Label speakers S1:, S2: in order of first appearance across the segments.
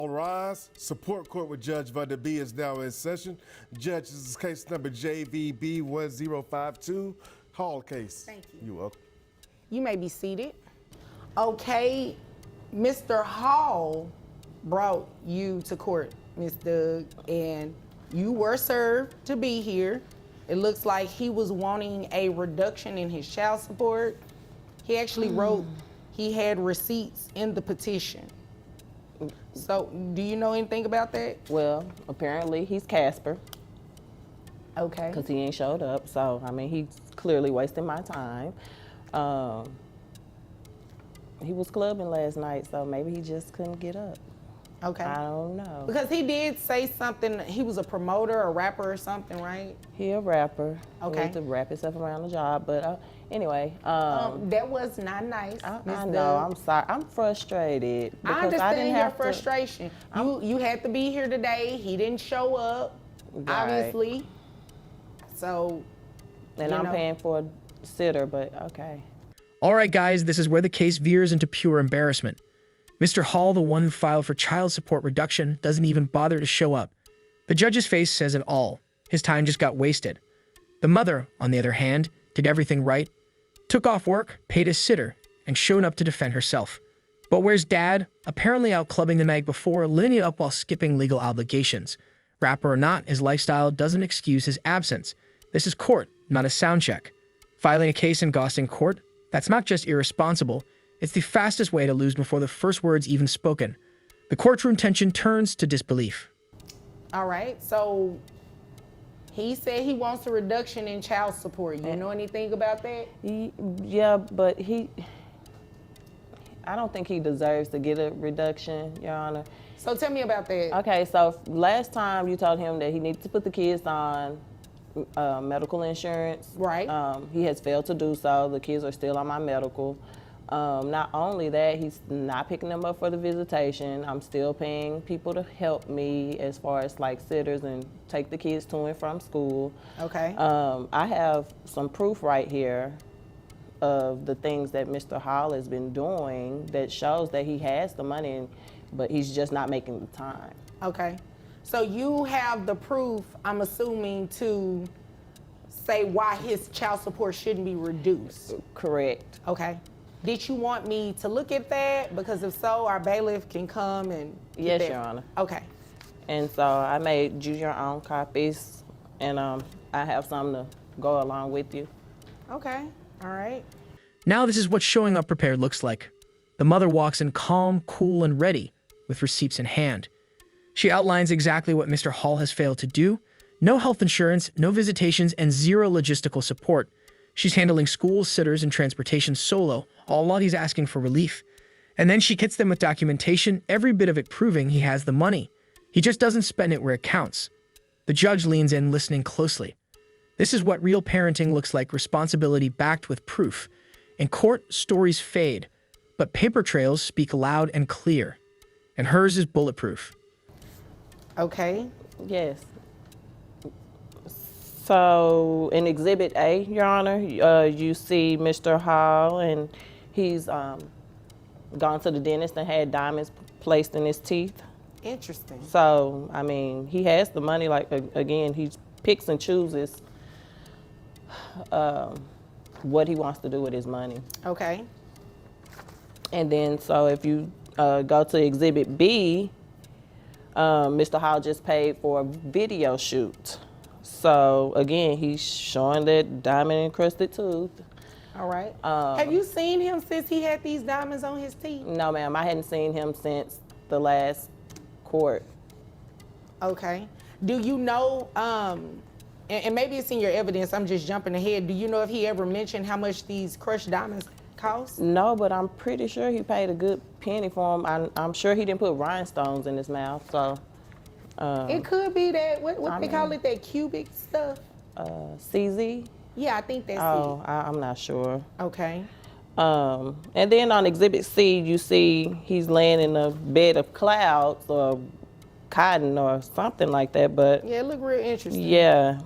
S1: All rise. Support court with Judge Vanda B is now in session. Judge, this is case number JVB 1052, Hall case.
S2: Thank you.
S1: You're welcome.
S2: You may be seated. Okay, Mr. Hall brought you to court, Ms. Doug, and you were served to be here. It looks like he was wanting a reduction in his child support. He actually wrote he had receipts in the petition. So, do you know anything about that?
S3: Well, apparently he's Casper
S2: Okay.
S3: because he ain't showed up. So, I mean, he's clearly wasting my time. He was clubbing last night, so maybe he just couldn't get up.
S2: Okay.
S3: I don't know.
S2: Because he did say something, he was a promoter, a rapper or something, right?
S3: He a rapper.
S2: Okay.
S3: He needs to wrap himself around the job. But anyway.
S2: That was not nice.
S3: I
S2: Ms.
S3: know.
S2: Doug.
S3: I'm sorry. I'm frustrated.
S2: I
S3: because
S2: understand
S3: didn't
S2: your
S3: have to-
S2: frustration. You had to be here today. He didn't show up,
S3: Right.
S2: obviously. So,
S3: And
S2: you
S3: I'm
S2: know.
S3: paying for a sitter, but okay.
S4: All right, guys, this is where the case veers into pure embarrassment. Mr. Hall, the one who filed for child support reduction, doesn't even bother to show up. The judge's face says it all. His time just got wasted. The mother, on the other hand, did everything right, took off work, paid a sitter, and showed up to defend herself. But where's Dad? Apparently out clubbing the night before, living it up while skipping legal obligations. Rapper or not, his lifestyle doesn't excuse his absence. This is court, not a sound check. Filing a case in Gosling Court? That's not just irresponsible, it's the fastest way to lose before the first word's even spoken. The courtroom tension turns to disbelief.
S2: all right. So, he said he wants a reduction in child support. You know anything about that?
S3: Yeah, but I don't think he deserves to get a reduction, Your Honor.
S2: So, tell me about that.
S3: Okay, so last time you told him that he needed to put the kids on medical insurance.
S2: Right.
S3: He has failed to do so. The kids are still on my medical. Not only that, he's not picking them up for the visitation. I'm still paying people to help me as far as like sitters and take the kids to and from school.
S2: Okay.
S3: I have some proof right here of the things that Mr. Hall has been doing that shows that he has the money, but he's just not making the time.
S2: Okay. So, you have the proof, I'm assuming, to say why his child support shouldn't be reduced.
S3: Correct.
S2: Okay. Did you want me to look at that? Because if so, our bailiff can come and get
S3: Yes,
S2: that.
S3: Your Honor.
S2: Okay.
S3: And so I made you your own copies, and I have some to go along with you.
S2: Okay. All right.
S4: Now this is what showing up prepared looks like. The mother walks in calm, cool, and ready, with receipts in hand. She outlines exactly what Mr. Hall has failed to do. No health insurance, no visitations, and zero logistical support. She's handling schools, sitters, and transportation solo, all while he's asking for relief. And then she hits them with documentation, every bit of it proving he has the money. He just doesn't spend it where it counts. The judge leans in, listening closely. This is what real parenting looks like, responsibility backed with proof. In court, stories fade, but paper trails speak loud and clear. And hers is bulletproof.
S2: Okay.
S3: Yes. So in Exhibit A, Your Honor, you see Mr. Hall, and he's gone to the dentist and had diamonds placed in his teeth.
S2: Interesting.
S3: So, I mean, he has the money. Like, again, he picks and chooses what he wants to do with his money.
S2: Okay.
S3: And then, so if you go to Exhibit B, Mr. Hall just paid for a video shoot. So, again, he's showing that diamond encrusted tooth.
S2: All right. Have you seen him since he had these diamonds on his teeth?
S3: No, ma'am, I hadn't seen him since the last court.
S2: Okay. Do you know, and maybe it's in your evidence, I'm just jumping ahead. Do you know if he ever mentioned how much these crushed diamonds cost?
S3: No, but I'm pretty sure he paid a good penny for them. I'm sure he didn't put rhinestones in his mouth, so.
S2: It could be that, what they call it, that cubic stuff?
S3: CZ?
S2: Yeah, I think that's
S3: I'm not sure.
S2: it. Okay.
S3: And then on Exhibit C, you see he's laying in a bed of clouds or cotton or something like that, but
S2: Yeah, it looked real interesting.
S3: yeah.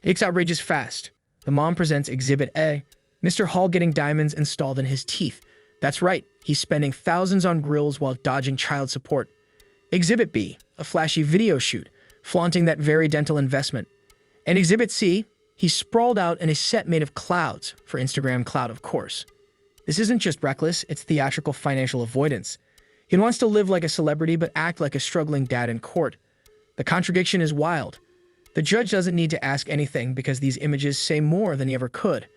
S4: It's outrageous fast. The mom presents Exhibit A, Mr. Hall getting diamonds installed in his teeth. That's right, he's spending thousands on grills while dodging child support. Exhibit B, a flashy video shoot, flaunting that very dental investment. And Exhibit C, he's sprawled out in a set made of clouds, for Instagram cloud, of course. This isn't just reckless, it's theatrical financial avoidance. He wants to live like a celebrity but act like a struggling dad in court. The contradiction is wild. The judge doesn't need to ask anything because these images say more than he ever could.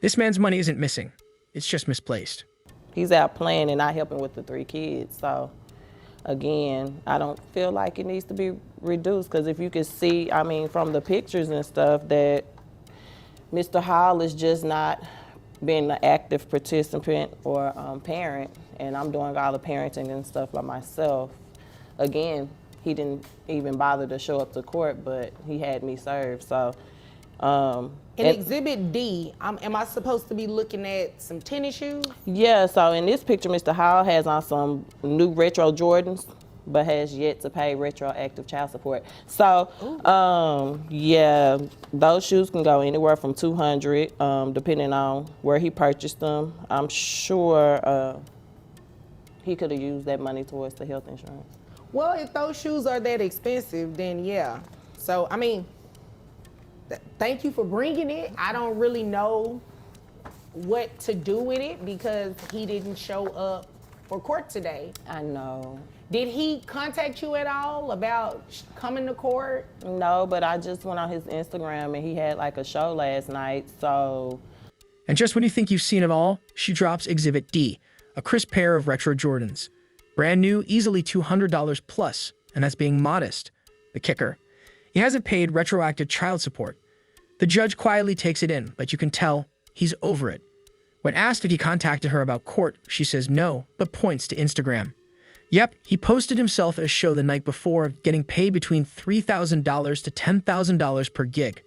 S4: This man's money isn't missing, it's just misplaced.
S3: He's out playing and not helping with the 3 kids. So, again, I don't feel like it needs to be reduced because if you can see, I mean, from the pictures and stuff that Mr. Hall is just not being an active participant or parent, and I'm doing all the parenting and stuff by myself. Again, he didn't even bother to show up to court, but he had me served. So,
S2: In Exhibit D, am I supposed to be looking at some tennis shoes?
S3: yeah. So in this picture, Mr. Hall has on some new retro Jordans, but has yet to pay retroactive child support. So, yeah, those shoes can go anywhere from $200, depending on where he purchased them. I'm sure he could have used that money towards the health insurance.
S2: Well, if those shoes are that expensive, then yeah. So, I mean, thank you for bringing it. I don't really know what to do with it because he didn't show up for court today.
S3: I know.
S2: Did he contact you at all about coming to court?
S3: No, but I just went on his Instagram and he had like a show last night, so.
S4: And just when you think you've seen it all, she drops Exhibit D, a crisp pair of retro Jordans. Brand new, easily $200 plus, and that's being modest. The kicker. He hasn't paid retroactive child support. The judge quietly takes it in, but you can tell he's over it. When asked if he contacted her about court, she says no, but points to Instagram. Yep, he posted himself at a show the night before, getting paid between $3,000 to $10,000 per gig.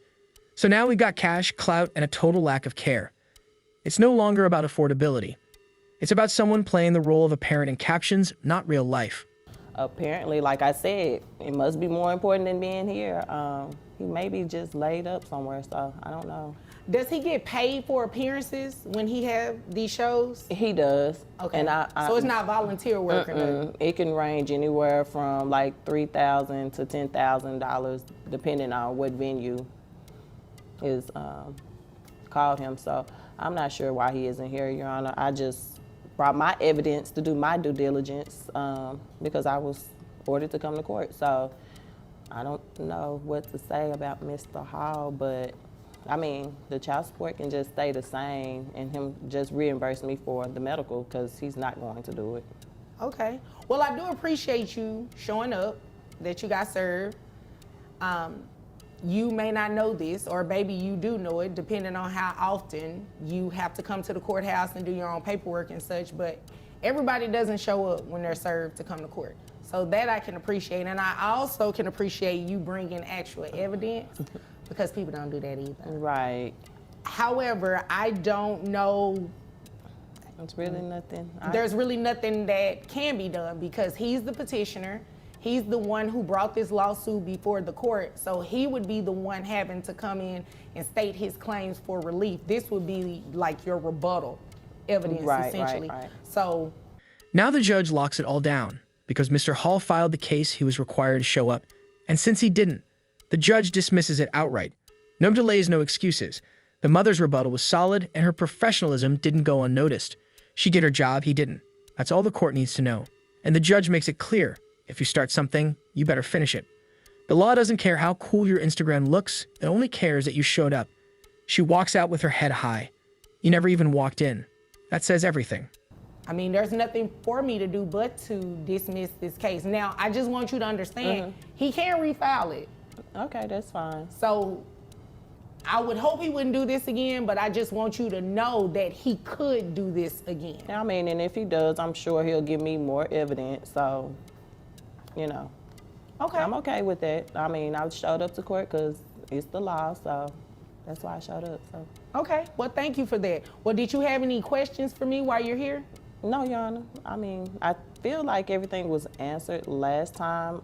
S4: So now we've got cash, clout, and a total lack of care. It's no longer about affordability. It's about someone playing the role of a parent in captions, not real life.
S3: Apparently, like I said, it must be more important than being here. He may be just laid up somewhere, so I don't know.
S2: Does he get paid for appearances when he have these shows?
S3: He does.
S2: Okay.
S3: And
S2: So it's not volunteer work or nothing?
S3: It can range anywhere from like $3,000 to $10,000, depending on what venue is called him. So I'm not sure why he isn't here, Your Honor. I just brought my evidence to do my due diligence because I was ordered to come to court. So I don't know what to say about Mr. Hall, but I mean, the child support can just stay the same and him just reimburse me for the medical because he's not going to do it.
S2: Okay. Well, I do appreciate you showing up, that you got served. You may not know this, or maybe you do know it, depending on how often you have to come to the courthouse and do your own paperwork and such, but everybody doesn't show up when they're served to come to court. So that I can appreciate, and I also can appreciate you bringing actual evidence because people don't do that either.
S3: Right.
S2: However, I don't know.
S3: It's really nothing.
S2: There's really nothing that can be done because he's the petitioner. He's the one who brought this lawsuit before the court, so he would be the one having to come in and state his claims for relief. This would be like your rebuttal evidence, essentially.
S3: Right.
S2: So
S4: Now the judge locks it all down because Mr. Hall filed the case he was required to show up, and since he didn't, the judge dismisses it outright. No delays, no excuses. The mother's rebuttal was solid, and her professionalism didn't go unnoticed. She did her job, he didn't. That's all the court needs to know. And the judge makes it clear, if you start something, you better finish it. The law doesn't care how cool your Instagram looks, it only cares that you showed up. She walks out with her head high. You never even walked in. That says everything.
S2: I mean, there's nothing for me to do but to dismiss this case. Now, I just want you to understand, he can refile it.
S3: Okay, that's fine.
S2: So I would hope he wouldn't do this again, but I just want you to know that he could do this again.
S3: I mean, and if he does, I'm sure he'll give me more evidence. So, you know,
S2: Okay.
S3: I'm okay with that. I mean, I showed up to court because it's the law, so that's why I showed up. So.
S2: Okay. Well, thank you for that. Well, did you have any questions for me while you're here?
S3: No, Your Honor. I mean, I feel like everything was answered last time.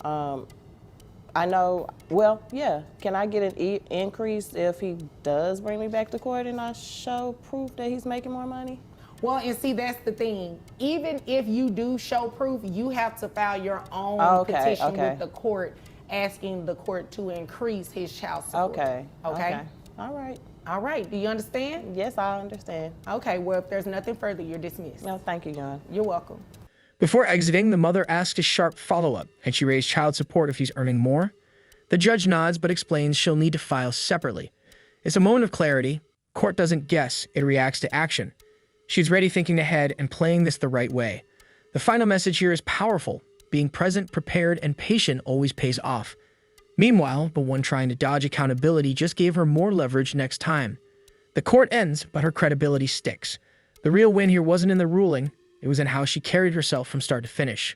S3: I know, well, yeah. Can I get an increase if he does bring me back to court and I show proof that he's making more money?
S2: Well, and see, that's the thing. Even if you do show proof, you have to file your own
S3: Okay,
S2: petition
S3: okay.
S2: with the court, asking the court to increase his child support.
S3: Okay.
S2: Okay?
S3: All right.
S2: All right. Do you understand?
S3: Yes, I understand.
S2: Okay. Well, if there's nothing further, you're dismissed.
S3: No, thank you, Your Honor.
S2: You're welcome.
S4: Before exiting, the mother asked a sharp follow-up, and she raised child support if he's earning more. The judge nods but explains she'll need to file separately. It's a moment of clarity. Court doesn't guess, it reacts to action. She's ready, thinking ahead and playing this the right way. The final message here is powerful. Being present, prepared, and patient always pays off. Meanwhile, the one trying to dodge accountability just gave her more leverage next time. The court ends, but her credibility sticks. The real win here wasn't in the ruling, it was in how she carried herself from start to finish.